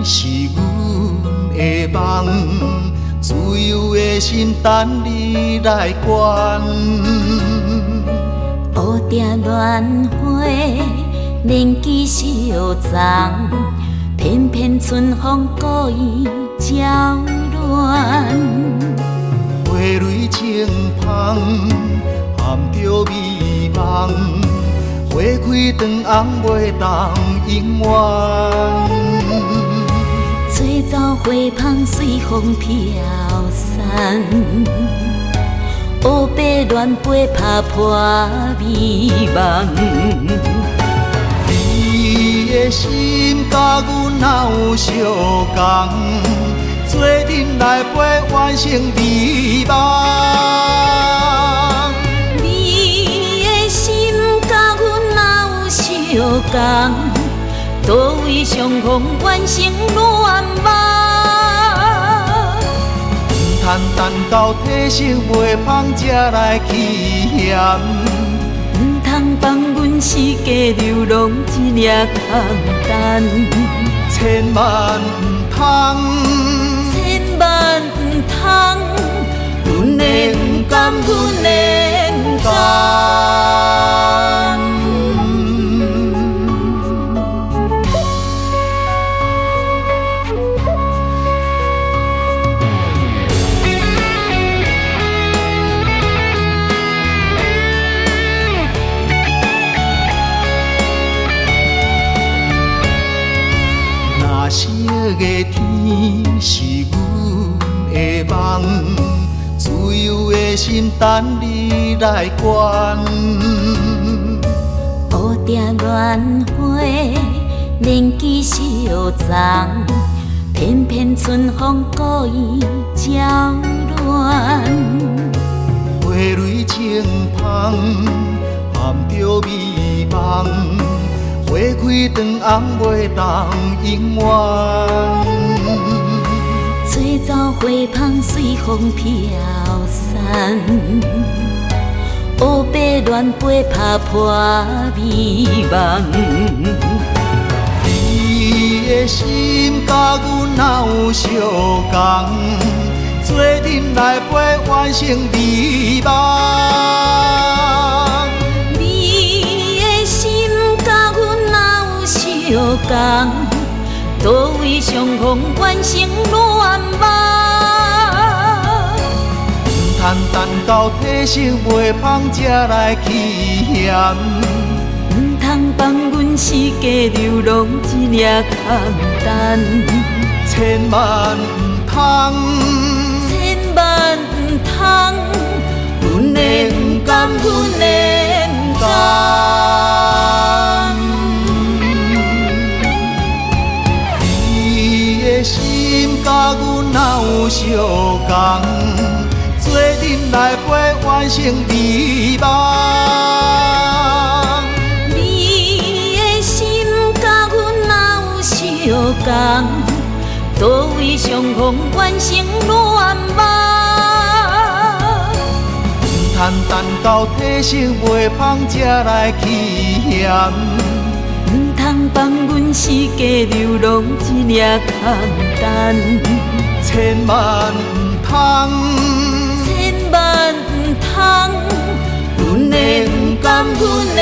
是阮的梦，自由的心等你来管。乌蝶乱花，年纪小丛，偏偏春风故意搅乱。花蕊清芳，含着美梦，花开长红袂当永远。吹走花香随风飘散，乌白乱飞拍破美梦。你的心甲阮哪有相共？做阵来陪完成美梦。你的心甲阮哪有相共？倒位相逢完成愿望。不通等到体性袂芳才来欺嫌。唔通放阮世界流浪一粒空单。千万唔通，千万唔通，阮的唔甘，阮的唔甘。昔个天是阮的梦，自由的心等你来管。乌蝶乱花，年纪小丛，偏偏春风故意搅乱。花蕊清芳，含着美梦。花开长红袂当永远。吹走花香随风飘散，乌白乱飞拍破美梦。你的心甲阮哪有相共？做阵来陪完成美梦。相共，倒位相逢完成愿望。唔通等到体性袂芳才来欺嫌。唔通放阮世界流浪一粒空单。千万唔通，千万唔通，阮的唔甘，阮的唔甘。心甲阮哪有相共？做阵来陪完成美梦。你的心甲阮哪有相共？倒位相逢完成愿望。唔通等到体性袂芳才来欺嫌。唔通放阮世界流浪一粒空单。千万唔通，千万唔通，阮的唔甘，阮的